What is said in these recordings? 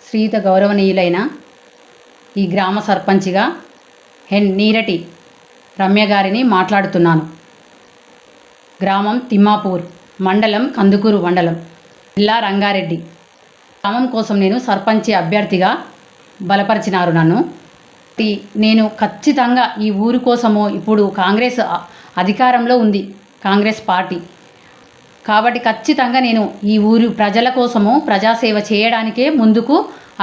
శ్రీయుత గౌరవనీయులైన ఈ గ్రామ సర్పంచిగా నీరటి రమ్య గారిని మాట్లాడుతున్నాను. గ్రామం తిమ్మాపూర్, మండలం కందుకూరు మండలం, జిల్లా రంగారెడ్డి. గ్రామం కోసం నేను సర్పంచి అభ్యర్థిగా బలపరిచినారు నన్ను. నేను ఖచ్చితంగా ఈ ఊరి కోసము, ఇప్పుడు కాంగ్రెస్ అధికారంలో ఉంది, కాంగ్రెస్ పార్టీ కాబట్టి ఖచ్చితంగా నేను ఈ ఊరి ప్రజల కోసము ప్రజాసేవ చేయడానికే ముందుకు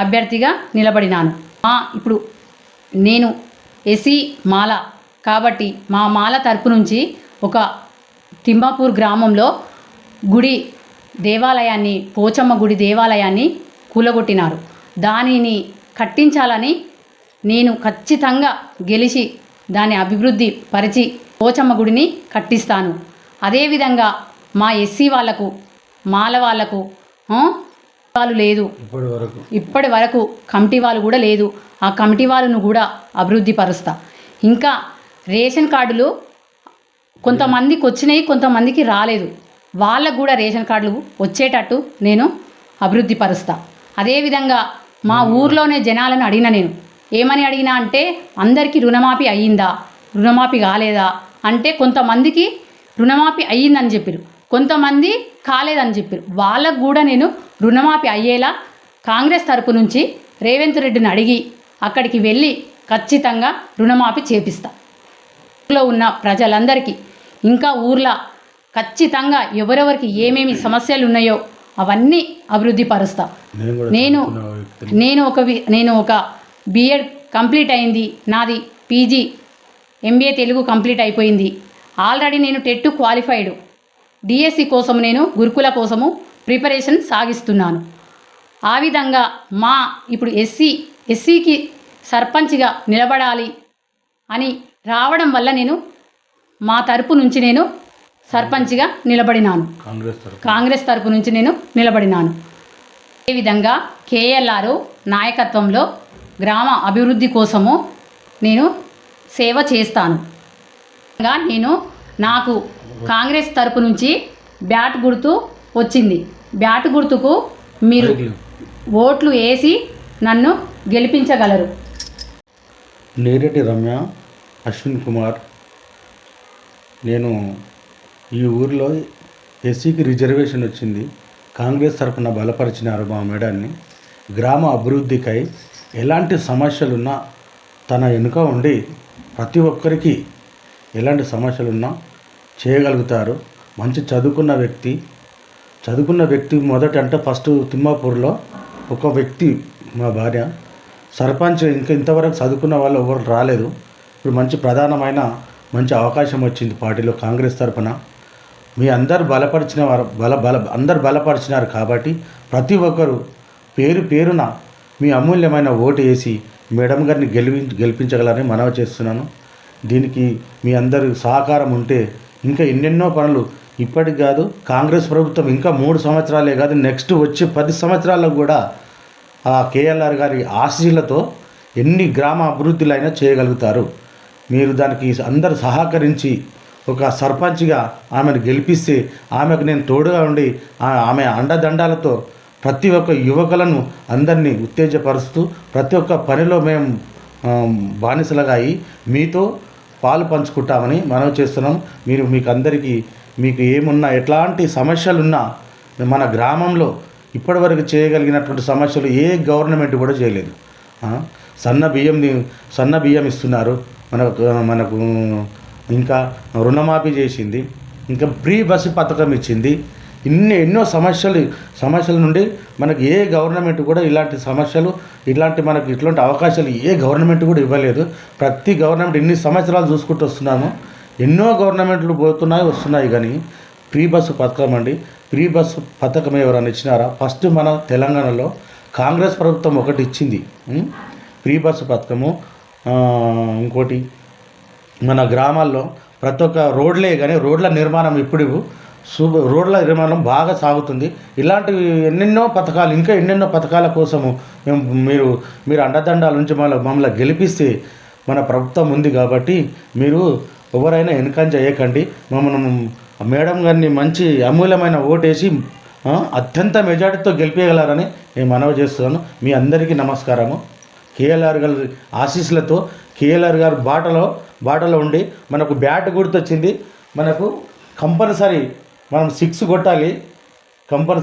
అభ్యర్థిగా నిలబడినాను. ఇప్పుడు నేను ఎస్సీ మాల కాబట్టి మా మాల తరపు నుంచి ఒక తిమ్మాపూర్ గ్రామంలో గుడి దేవాలయాన్ని, పోచమ్మ గుడి దేవాలయాన్ని కూలగొట్టినారు. దానిని కట్టించాలని నేను ఖచ్చితంగా గెలిచి దాన్ని అభివృద్ధి పరిచి పోచమ్మ గుడిని కట్టిస్తాను. అదేవిధంగా మా ఎస్సీ వాళ్ళకు, మాల వాళ్ళకు వాళ్ళు లేదు, ఇప్పటి వరకు కమిటీ వాళ్ళు కూడా లేదు. ఆ కమిటీ వాళ్ళను కూడా అభివృద్ధి పరుస్తా. ఇంకా రేషన్ కార్డులు కొంతమందికి వచ్చినాయి, కొంతమందికి రాలేదు. వాళ్ళకు కూడా రేషన్ కార్డులు వచ్చేటట్టు నేను అభివృద్ధి పరుస్తా. అదేవిధంగా మా ఊర్లోనే జనాలను నేను ఏమని అడిగినా అంటే, అందరికీ రుణమాఫీ అయ్యిందా, రుణమాఫీ కాలేదా అంటే, కొంతమందికి రుణమాఫీ అయ్యిందని చెప్పారు, కొంతమంది కాలేదని చెప్పారు. వాళ్ళకు కూడా నేను రుణమాఫీ అయ్యేలా కాంగ్రెస్ తరపు నుంచి రేవంత్ రెడ్డిని అడిగి అక్కడికి వెళ్ళి ఖచ్చితంగా రుణమాఫీ చేపిస్తా. ఊళ్ళో ఉన్న ప్రజలందరికీ, ఇంకా ఊర్లో ఖచ్చితంగా ఎవరెవరికి ఏమేమి సమస్యలు ఉన్నాయో అవన్నీ అభివృద్ధి పరుస్తా. నేను ఒక బీఎడ్ కంప్లీట్ అయింది, నాది పీజీ ఎంబీఏ తెలుగు కంప్లీట్ అయిపోయింది. ఆల్రెడీ నేను టెట్ క్వాలిఫైడ్. డిఎస్సి కోసం నేను గురుకుల కోసము ప్రిపరేషన్ సాగిస్తున్నాను. ఆ విధంగా ఇప్పుడు ఎస్సీకి సర్పంచ్గా నిలబడాలి అని రావడం వల్ల నేను మా తరపు నుంచి నేను సర్పంచ్గా నిలబడినాను, కాంగ్రెస్ తరపు నుంచి నేను నిలబడినాను. అదేవిధంగా కేఎల్ఆర్ నాయకత్వంలో గ్రామ అభివృద్ధి కోసము నేను సేవ చేస్తాను. నాకు కాంగ్రెస్ తరపు నుంచి బ్యాట్ గుర్తు వచ్చింది. బ్యాట్ గుర్తుకు మీరు ఓట్లు వేసి నన్ను గెలిపించగలరు. నీరటి రమ్య అశ్విన్ కుమార్. నేను ఈ ఊరిలో ఎస్సీకి రిజర్వేషన్ వచ్చింది, కాంగ్రెస్ తరఫున బలపరిచినారు మా మేడాన్ని. గ్రామ అభివృద్ధికై ఎలాంటి సమస్యలున్నా తన వెనుక ఉండి ప్రతి ఒక్కరికి ఎలాంటి సమస్యలున్నా చేయగలుగుతారు. మంచి చదువుకున్న వ్యక్తి మొదట అంటే ఫస్ట్ తిమ్మాపూర్లో ఒక వ్యక్తి, మా భార్య సర్పంచ్. ఇంతవరకు చదువుకున్న వాళ్ళు ఎవరు రాలేదు. ఇప్పుడు ప్రధానమైన మంచి అవకాశం వచ్చింది పార్టీలో కాంగ్రెస్ తరఫున. మీ అందరు అందరు బలపరిచినారు కాబట్టి ప్రతి ఒక్కరు పేరున మీ అమూల్యమైన ఓటు వేసి మేడం గారిని గెలిపించగలరని మనవి చేస్తున్నాను. దీనికి మీ అందరి సహకారం ఉంటే ఇంకా ఎన్నెన్నో పనులు, ఇప్పటికి కాదు కాంగ్రెస్ ప్రభుత్వం ఇంకా 3 సంవత్సరాలే కాదు, నెక్స్ట్ వచ్చే 10 సంవత్సరాలకు కూడా ఆ కేఎల్ఆర్ గారి ఆశీస్సులతో ఎన్ని గ్రామ అభివృద్ధులైనా చేయగలుగుతారు. మీరు దానికి అందరూ సహకరించి ఒక సర్పంచ్గా ఆమెను గెలిపిస్తే ఆమెకు నేను తోడుగా ఉండి ఆమె అండదండాలతో ప్రతి ఒక్క యువకులను అందరినీ ఉత్తేజపరుస్తూ ప్రతి ఒక్క పనిలో మేము బానిసలుగా అయ్యి మీతో పాలు పంచుకుంటామని మనవి చేస్తున్నాం. మీకు అందరికీ మీకు ఏమున్నా, ఎట్లాంటి సమస్యలున్నా మన గ్రామంలో ఇప్పటివరకు చేయగలిగినటువంటి సమస్యలు ఏ గవర్నమెంట్ కూడా చేయలేదు. సన్న బియ్యం ఇస్తున్నారు మనకు, ఇంకా రుణమాఫీ చేసింది, ఇంకా ఫ్రీ బస్సు పథకం ఇచ్చింది. ఎన్నో సమస్యల నుండి మనకు ఏ గవర్నమెంట్ కూడా ఇట్లాంటి అవకాశాలు ఏ గవర్నమెంట్ కూడా ఇవ్వలేదు. ప్రతి గవర్నమెంట్ ఇన్ని సంవత్సరాలు చూసుకుంటూ వస్తున్నాము. ఎన్నో గవర్నమెంట్లు పోతున్నాయి వస్తున్నాయి, కానీ ఫ్రీ బస్సు పథకం ఫ్రీ బస్సు పథకం ఎవరైనా ఇచ్చినారా? ఫస్ట్ మన తెలంగాణలో కాంగ్రెస్ ప్రభుత్వం ఒకటి ఇచ్చింది ఫ్రీ బస్సు పథకము. ఇంకోటి మన గ్రామాల్లో ప్రతి ఒక్క రోడ్లే, కానీ రోడ్ల నిర్మాణం ఇప్పుడు రోడ్ల నిర్మాణం బాగా సాగుతుంది. ఇలాంటివి ఎన్నెన్నో పథకాలు, ఇంకా ఎన్నెన్నో పథకాల కోసము మీరు అండదండాల నుంచి మమ్మల్ని గెలిపిస్తే మన ప్రభుత్వం ఉంది కాబట్టి మీరు ఎవరైనా వెనకంజ చేయకండి. మమ్మల్ని మేడం గారిని మంచి అమూల్యమైన ఓటేసి అత్యంత మెజార్టీతో గెలిపేయగలరని నేను మనవి చేస్తున్నాను. మీ అందరికీ నమస్కారము. కేఎల్ఆర్ గారి ఆశీస్సులతో కేఎల్ఆర్ గారు బాటలో ఉండి మనకు బ్యాట్ గుర్తొచ్చింది. మనకు కంపల్సరీ మనం 6 కొట్టాలి కంపల్సరీ.